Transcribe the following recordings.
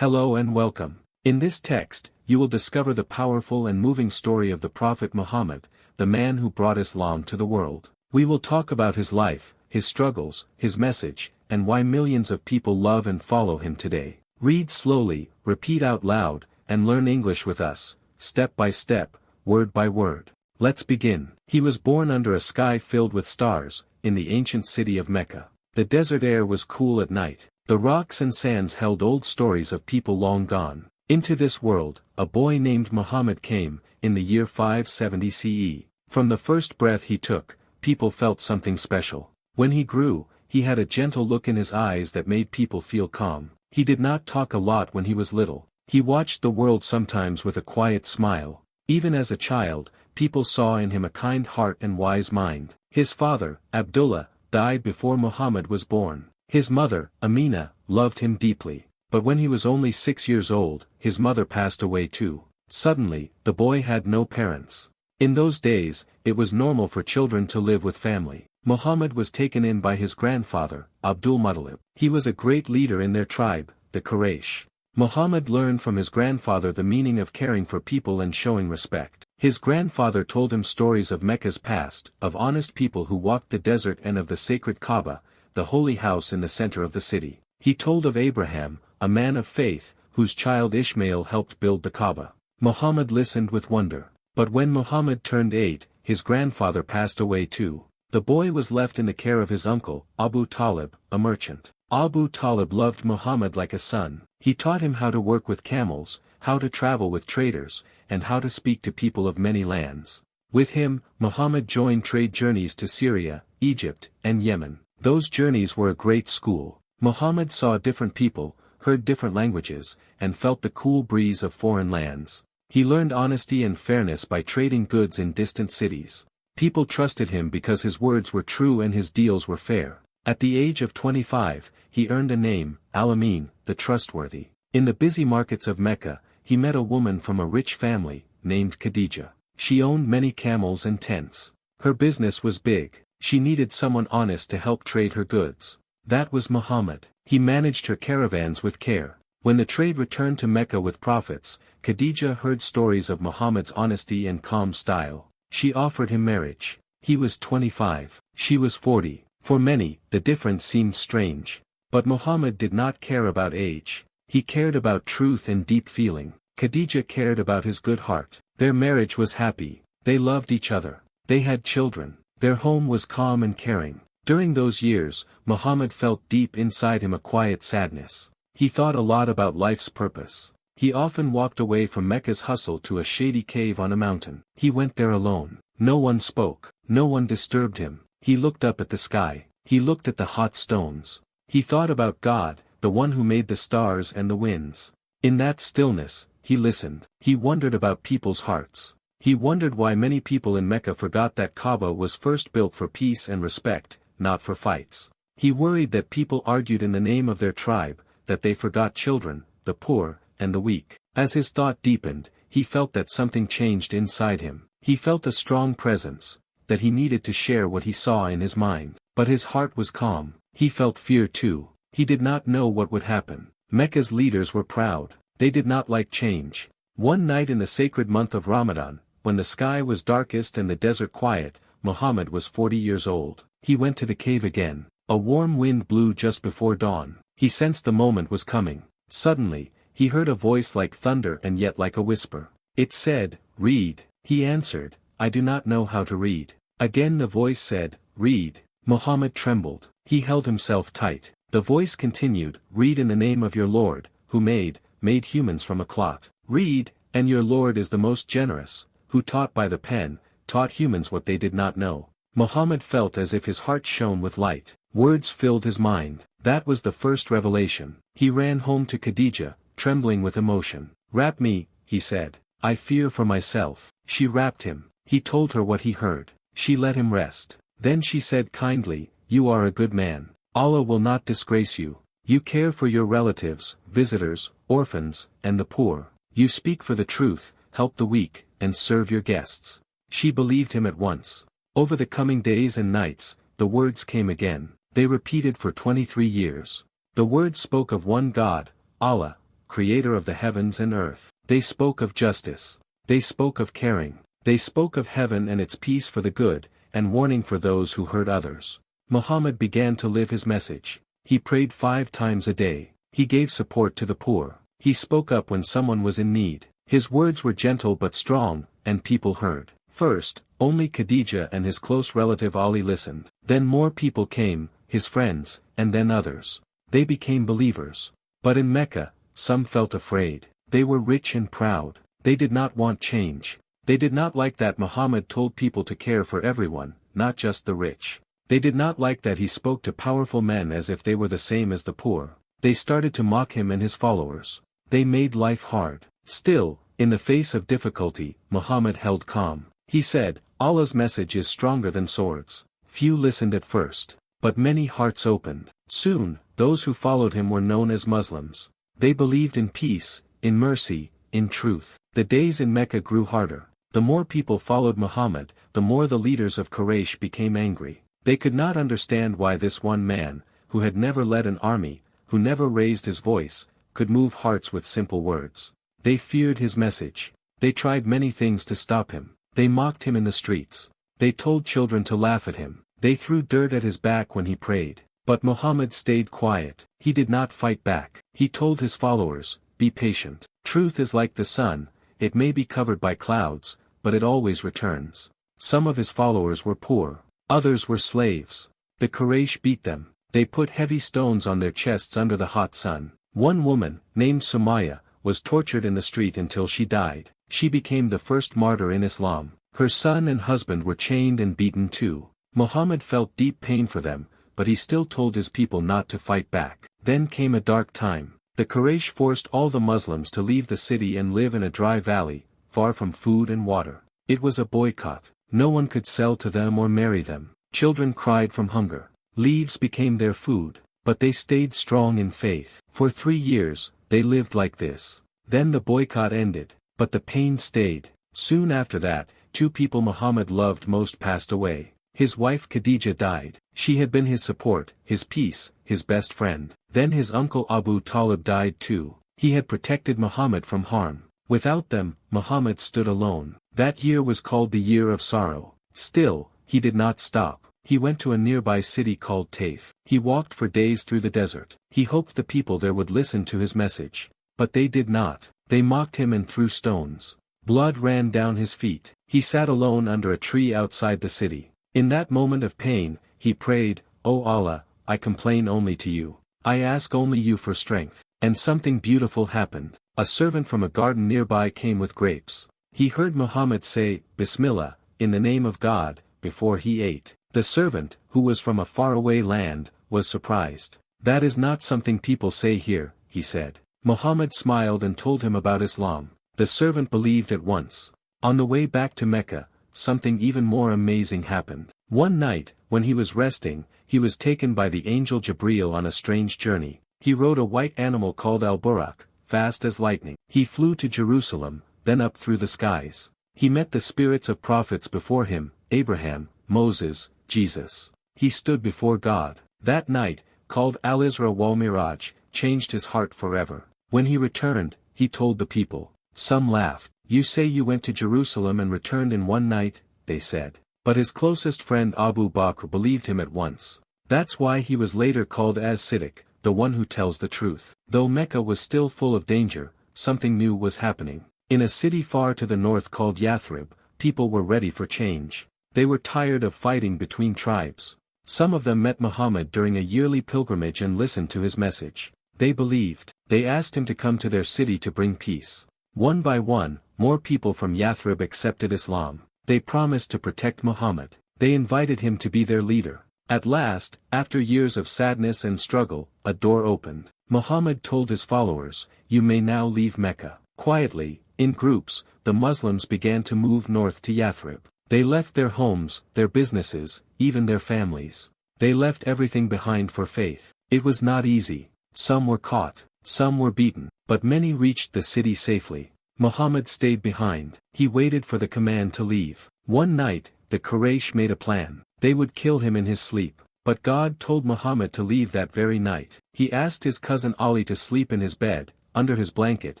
Hello and welcome. In this text, you will discover the powerful and moving story of the Prophet Muhammad, the man who brought Islam to the world. We will talk about his life, his struggles, his message, and why millions of people love and follow him today. Read slowly, repeat out loud, and learn English with us, step by step, word by word. Let's begin. He was born under a sky filled with stars, in the ancient city of Mecca. The desert air was cool at night. The rocks and sands held old stories of people long gone. Into this world, a boy named Muhammad came, in the year 570 CE. From the first breath he took, people felt something special. When he grew, he had a gentle look in his eyes that made people feel calm. He did not talk a lot when he was little. He watched the world sometimes with a quiet smile. Even as a child, people saw in him a kind heart and wise mind. His father, Abdullah, died before Muhammad was born. His mother, Amina, loved him deeply. But when he was only 6 years old, his mother passed away too. Suddenly, the boy had no parents. In those days, it was normal for children to live with family. Muhammad was taken in by his grandfather, Abdul Muttalib. He was a great leader in their tribe, the Quraysh. Muhammad learned from his grandfather the meaning of caring for people and showing respect. His grandfather told him stories of Mecca's past, of honest people who walked the desert and of the sacred Kaaba, the holy house in the center of the city. He told of Abraham, a man of faith, whose child Ishmael helped build the Kaaba. Muhammad listened with wonder. But when Muhammad turned 8, his grandfather passed away too. The boy was left in the care of his uncle, Abu Talib, a merchant. Abu Talib loved Muhammad like a son. He taught him how to work with camels, how to travel with traders, and how to speak to people of many lands. With him, Muhammad joined trade journeys to Syria, Egypt, and Yemen. Those journeys were a great school. Muhammad saw different people, heard different languages, and felt the cool breeze of foreign lands. He learned honesty and fairness by trading goods in distant cities. People trusted him because his words were true and his deals were fair. At the age of 25, he earned a name, Al-Amin, the trustworthy. In the busy markets of Mecca, he met a woman from a rich family, named Khadija. She owned many camels and tents. Her business was big. She needed someone honest to help trade her goods. That was Muhammad. He managed her caravans with care. When the trade returned to Mecca with profits, Khadija heard stories of Muhammad's honesty and calm style. She offered him marriage. He was 25. She was 40. For many, the difference seemed strange. But Muhammad did not care about age. He cared about truth and deep feeling. Khadija cared about his good heart. Their marriage was happy. They loved each other. They had children. Their home was calm and caring. During those years, Muhammad felt deep inside him a quiet sadness. He thought a lot about life's purpose. He often walked away from Mecca's hustle to a shady cave on a mountain. He went there alone. No one spoke. No one disturbed him. He looked up at the sky. He looked at the hot stones. He thought about God, the one who made the stars and the winds. In that stillness, he listened. He wondered about people's hearts. He wondered why many people in Mecca forgot that Kaaba was first built for peace and respect, not for fights. He worried that people argued in the name of their tribe, that they forgot children, the poor, and the weak. As his thought deepened, he felt that something changed inside him. He felt a strong presence, that he needed to share what he saw in his mind. But his heart was calm. He felt fear too. He did not know what would happen. Mecca's leaders were proud. They did not like change. One night in the sacred month of Ramadan, when the sky was darkest and the desert quiet, Muhammad was 40 years old. He went to the cave again. A warm wind blew just before dawn. He sensed the moment was coming. Suddenly, he heard a voice like thunder and yet like a whisper. It said, "Read." He answered, "I do not know how to read." Again the voice said, "Read." Muhammad trembled. He held himself tight. The voice continued, "Read in the name of your Lord, who made humans from a clot. Read, and your Lord is the most generous, who taught by the pen, taught humans what they did not know." Muhammad felt as if his heart shone with light. Words filled his mind. That was the first revelation. He ran home to Khadija, trembling with emotion. "Wrap me," he said. "I fear for myself." She wrapped him. He told her what he heard. She let him rest. Then she said kindly, "You are a good man. Allah will not disgrace you. You care for your relatives, visitors, orphans, and the poor. You speak for the truth, help the weak, and serve your guests." She believed him at once. Over the coming days and nights, the words came again. They repeated for 23 years. The words spoke of one God, Allah, creator of the heavens and earth. They spoke of justice. They spoke of caring. They spoke of heaven and its peace for the good, and warning for those who hurt others. Muhammad began to live his message. He prayed 5 times a day. He gave support to the poor. He spoke up when someone was in need. His words were gentle but strong, and people heard. First, only Khadijah and his close relative Ali listened. Then more people came, his friends, and then others. They became believers. But in Mecca, some felt afraid. They were rich and proud. They did not want change. They did not like that Muhammad told people to care for everyone, not just the rich. They did not like that he spoke to powerful men as if they were the same as the poor. They started to mock him and his followers. They made life hard. Still, in the face of difficulty, Muhammad held calm. He said, Allah's message is stronger than swords. Few listened at first, but many hearts opened. Soon, those who followed him were known as Muslims. They believed in peace, in mercy, in truth. The days in Mecca grew harder. The more people followed Muhammad, the more the leaders of Quraysh became angry. They could not understand why this one man, who had never led an army, who never raised his voice, could move hearts with simple words. They feared his message. They tried many things to stop him. They mocked him in the streets. They told children to laugh at him. They threw dirt at his back when he prayed. But Muhammad stayed quiet. He did not fight back. He told his followers, be patient. Truth is like the sun, it may be covered by clouds, but it always returns. Some of his followers were poor. Others were slaves. The Quraysh beat them. They put heavy stones on their chests under the hot sun. One woman, named Sumayya, was tortured in the street until she died. She became the first martyr in Islam. Her son and husband were chained and beaten too. Muhammad felt deep pain for them, but he still told his people not to fight back. Then came a dark time. The Quraysh forced all the Muslims to leave the city and live in a dry valley, far from food and water. It was a boycott. No one could sell to them or marry them. Children cried from hunger. Leaves became their food. But they stayed strong in faith. For 3 years, they lived like this. Then the boycott ended, but the pain stayed. Soon after that, 2 people Muhammad loved most passed away. His wife Khadijah died. She had been his support, his peace, his best friend. Then his uncle Abu Talib died too. He had protected Muhammad from harm. Without them, Muhammad stood alone. That year was called the Year of Sorrow. Still, he did not stop. He went to a nearby city called Taif. He walked for days through the desert. He hoped the people there would listen to his message. But they did not. They mocked him and threw stones. Blood ran down his feet. He sat alone under a tree outside the city. In that moment of pain, he prayed, O Allah, I complain only to you. I ask only you for strength. And something beautiful happened. A servant from a garden nearby came with grapes. He heard Muhammad say, Bismillah, in the name of God, before he ate. The servant, who was from a faraway land, was surprised. That is not something people say here, he said. Muhammad smiled and told him about Islam. The servant believed at once. On the way back to Mecca, something even more amazing happened. One night, when he was resting, he was taken by the angel Jibreel on a strange journey. He rode a white animal called Al-Buraq, fast as lightning. He flew to Jerusalem, then up through the skies. He met the spirits of prophets before him, Abraham, Moses, Jesus. He stood before God. That night, called Al-Isra wal Miraj, changed his heart forever. When he returned, he told the people. Some laughed. You say you went to Jerusalem and returned in one night, they said. But his closest friend Abu Bakr believed him at once. That's why he was later called as Siddiq, the one who tells the truth. Though Mecca was still full of danger, something new was happening. In a city far to the north called Yathrib, people were ready for change. They were tired of fighting between tribes. Some of them met Muhammad during a yearly pilgrimage and listened to his message. They believed. They asked him to come to their city to bring peace. One by one, more people from Yathrib accepted Islam. They promised to protect Muhammad. They invited him to be their leader. At last, after years of sadness and struggle, a door opened. Muhammad told his followers, you may now leave Mecca. Quietly, in groups, the Muslims began to move north to Yathrib. They left their homes, their businesses, even their families. They left everything behind for faith. It was not easy. Some were caught, some were beaten, but many reached the city safely. Muhammad stayed behind. He waited for the command to leave. One night, the Quraysh made a plan. They would kill him in his sleep. But God told Muhammad to leave that very night. He asked his cousin Ali to sleep in his bed, under his blanket,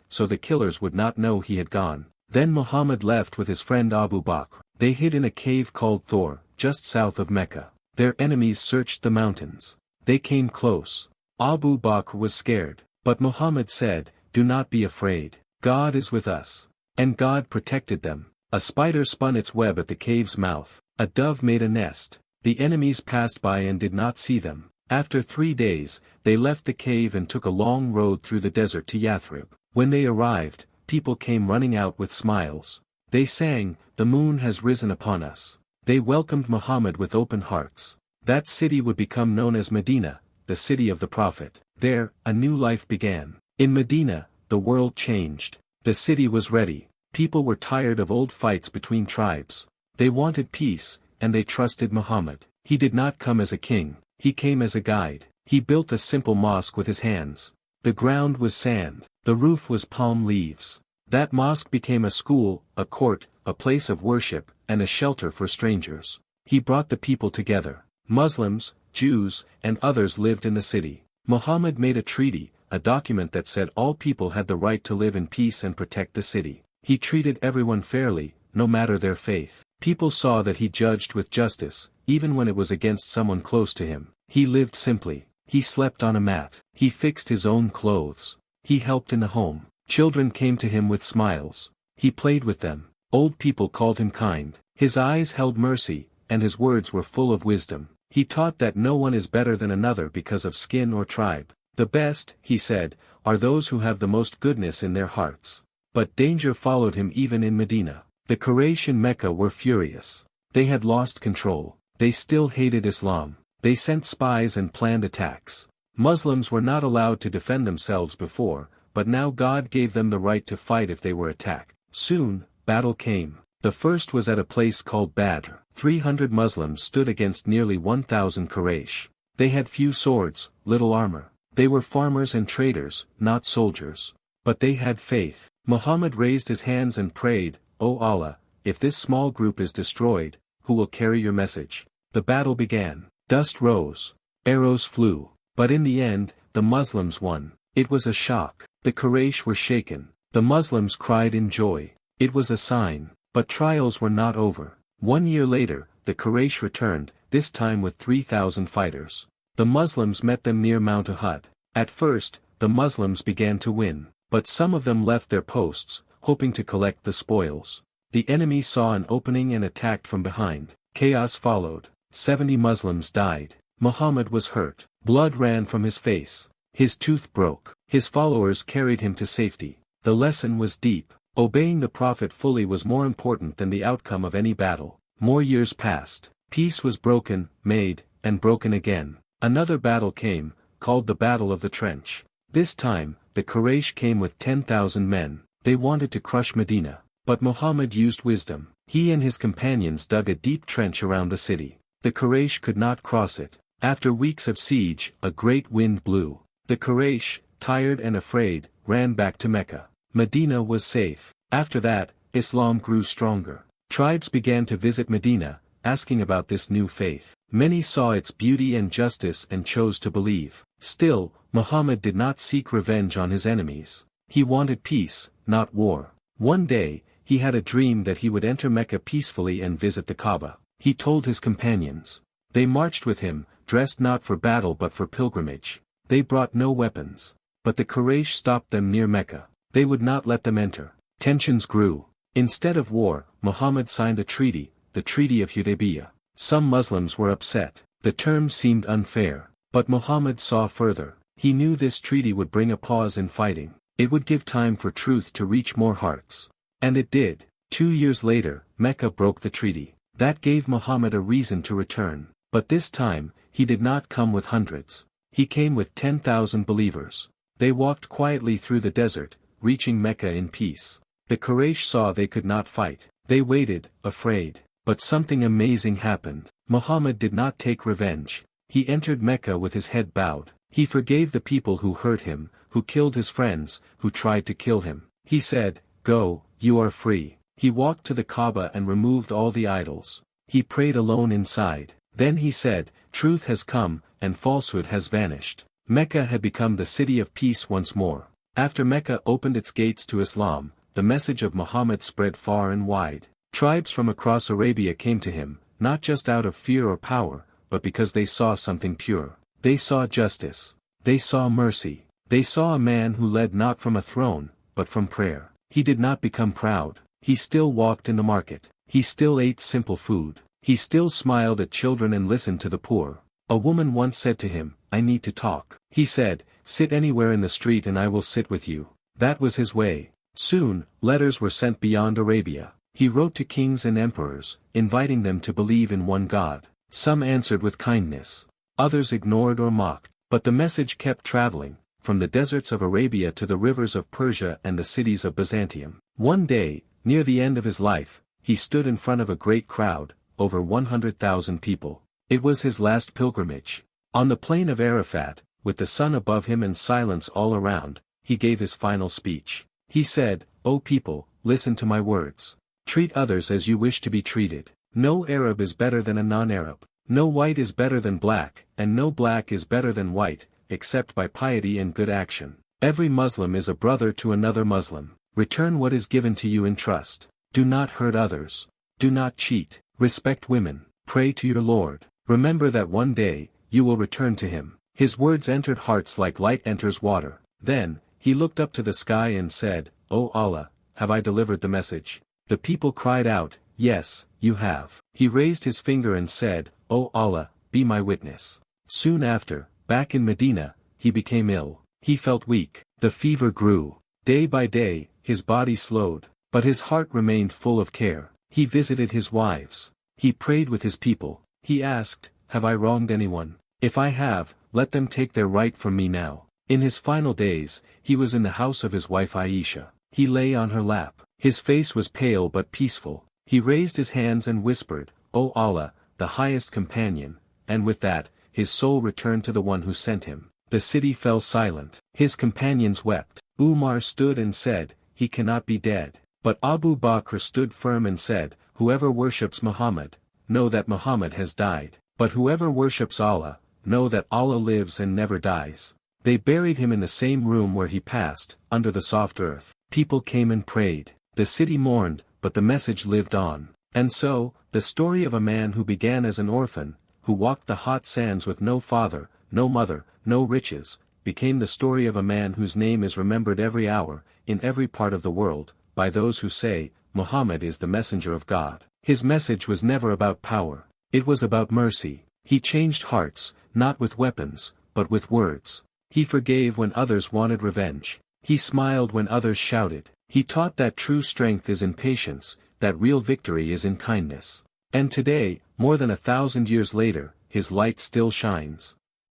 so the killers would not know he had gone. Then Muhammad left with his friend Abu Bakr. They hid in a cave called Thor, just south of Mecca. Their enemies searched the mountains. They came close. Abu Bakr was scared, but Muhammad said, "Do not be afraid. God is with us." And God protected them. A spider spun its web at the cave's mouth. A dove made a nest. The enemies passed by and did not see them. After 3 days, they left the cave and took a long road through the desert to Yathrib. When they arrived, people came running out with smiles. They sang, "The moon has risen upon us." They welcomed Muhammad with open hearts. That city would become known as Medina, the city of the Prophet. There, a new life began. In Medina, the world changed. The city was ready. People were tired of old fights between tribes. They wanted peace, and they trusted Muhammad. He did not come as a king, he came as a guide. He built a simple mosque with his hands. The ground was sand, the roof was palm leaves. That mosque became a school, a court, a place of worship, and a shelter for strangers. He brought the people together. Muslims, Jews, and others lived in the city. Muhammad made a treaty, a document that said all people had the right to live in peace and protect the city. He treated everyone fairly, no matter their faith. People saw that he judged with justice, even when it was against someone close to him. He lived simply. He slept on a mat. He fixed his own clothes. He helped in the home. Children came to him with smiles. He played with them. Old people called him kind. His eyes held mercy, and his words were full of wisdom. He taught that no one is better than another because of skin or tribe. The best, he said, are those who have the most goodness in their hearts. But danger followed him even in Medina. The Quraysh in Mecca were furious. They had lost control. They still hated Islam. They sent spies and planned attacks. Muslims were not allowed to defend themselves before, but now God gave them the right to fight if they were attacked. Soon, battle came. The first was at a place called Badr. 300 Muslims stood against nearly 1,000 Quraysh. They had few swords, little armor. They were farmers and traders, not soldiers. But they had faith. Muhammad raised his hands and prayed, "O Allah, if this small group is destroyed, who will carry your message?" The battle began. Dust rose. Arrows flew. But in the end, the Muslims won. It was a shock. The Quraysh were shaken. The Muslims cried in joy. It was a sign. But trials were not over. 1 year later, the Quraysh returned, this time with 3,000 fighters. The Muslims met them near Mount Uhud. At first, the Muslims began to win. But some of them left their posts, hoping to collect the spoils. The enemy saw an opening and attacked from behind. Chaos followed. 70 Muslims died. Muhammad was hurt. Blood ran from his face. His tooth broke. His followers carried him to safety. The lesson was deep. Obeying the Prophet fully was more important than the outcome of any battle. More years passed. Peace was broken, made, and broken again. Another battle came, called the Battle of the Trench. This time, the Quraysh came with 10,000 men. They wanted to crush Medina. But Muhammad used wisdom. He and his companions dug a deep trench around the city. The Quraysh could not cross it. After weeks of siege, a great wind blew. The Quraysh, tired and afraid, ran back to Mecca. Medina was safe. After that, Islam grew stronger. Tribes began to visit Medina, asking about this new faith. Many saw its beauty and justice and chose to believe. Still, Muhammad did not seek revenge on his enemies. He wanted peace, not war. One day, he had a dream that he would enter Mecca peacefully and visit the Kaaba. He told his companions. They marched with him, dressed not for battle but for pilgrimage. They brought no weapons. But the Quraysh stopped them near Mecca. They would not let them enter. Tensions grew. Instead of war, Muhammad signed a treaty, the Treaty of Hudaybiyah. Some Muslims were upset. The terms seemed unfair. But Muhammad saw further. He knew this treaty would bring a pause in fighting. It would give time for truth to reach more hearts. And it did. 2 years later, Mecca broke the treaty. That gave Muhammad a reason to return. But this time, he did not come with hundreds. He came with 10,000 believers. They walked quietly through the desert, reaching Mecca in peace. The Quraysh saw they could not fight. They waited, afraid. But something amazing happened. Muhammad did not take revenge. He entered Mecca with his head bowed. He forgave the people who hurt him, who killed his friends, who tried to kill him. He said, "Go, you are free." He walked to the Kaaba and removed all the idols. He prayed alone inside. Then he said, "Truth has come, and falsehood has vanished." Mecca had become the city of peace once more. After Mecca opened its gates to Islam, the message of Muhammad spread far and wide. Tribes from across Arabia came to him, not just out of fear or power, but because they saw something pure. They saw justice. They saw mercy. They saw a man who led not from a throne, but from prayer. He did not become proud. He still walked in the market. He still ate simple food. He still smiled at children and listened to the poor. A woman once said to him, "I need to talk." He said, "Sit anywhere in the street and I will sit with you." That was his way. Soon, letters were sent beyond Arabia. He wrote to kings and emperors, inviting them to believe in one God. Some answered with kindness. Others ignored or mocked. But the message kept traveling, from the deserts of Arabia to the rivers of Persia and the cities of Byzantium. One day, near the end of his life, he stood in front of a great crowd, over 100,000 people. It was his last pilgrimage. On the plain of Arafat, with the sun above him and silence all around, he gave his final speech. He said, "O people, listen to my words. Treat others as you wish to be treated. No Arab is better than a non-Arab. No white is better than black, and no black is better than white, except by piety and good action. Every Muslim is a brother to another Muslim. Return what is given to you in trust. Do not hurt others. Do not cheat. Respect women. Pray to your Lord. Remember that one day, you will return to him." His words entered hearts like light enters water. Then, he looked up to the sky and said, "O Allah, have I delivered the message?" The people cried out, "Yes, you have." He raised his finger and said, "O Allah, be my witness." Soon after, back in Medina, he became ill. He felt weak. The fever grew. Day by day, his body slowed, but his heart remained full of care. He visited his wives. He prayed with his people. He asked, "Have I wronged anyone? If I have, let them take their right from me now." In his final days, he was in the house of his wife Aisha. He lay on her lap. His face was pale but peaceful. He raised his hands and whispered, "O Allah, the highest companion," and with that, his soul returned to the one who sent him. The city fell silent. His companions wept. Umar stood and said, "He cannot be dead." But Abu Bakr stood firm and said, "Whoever worships Muhammad, know that Muhammad has died. But whoever worships Allah, know that Allah lives and never dies." They buried him in the same room where he passed, under the soft earth. People came and prayed. The city mourned, but the message lived on. And so, the story of a man who began as an orphan, who walked the hot sands with no father, no mother, no riches, became the story of a man whose name is remembered every hour, in every part of the world, by those who say, "Muhammad is the messenger of God." His message was never about power. It was about mercy. He changed hearts, not with weapons, but with words. He forgave when others wanted revenge. He smiled when others shouted. He taught that true strength is in patience, that real victory is in kindness. And today, more than 1,000 years later, his light still shines.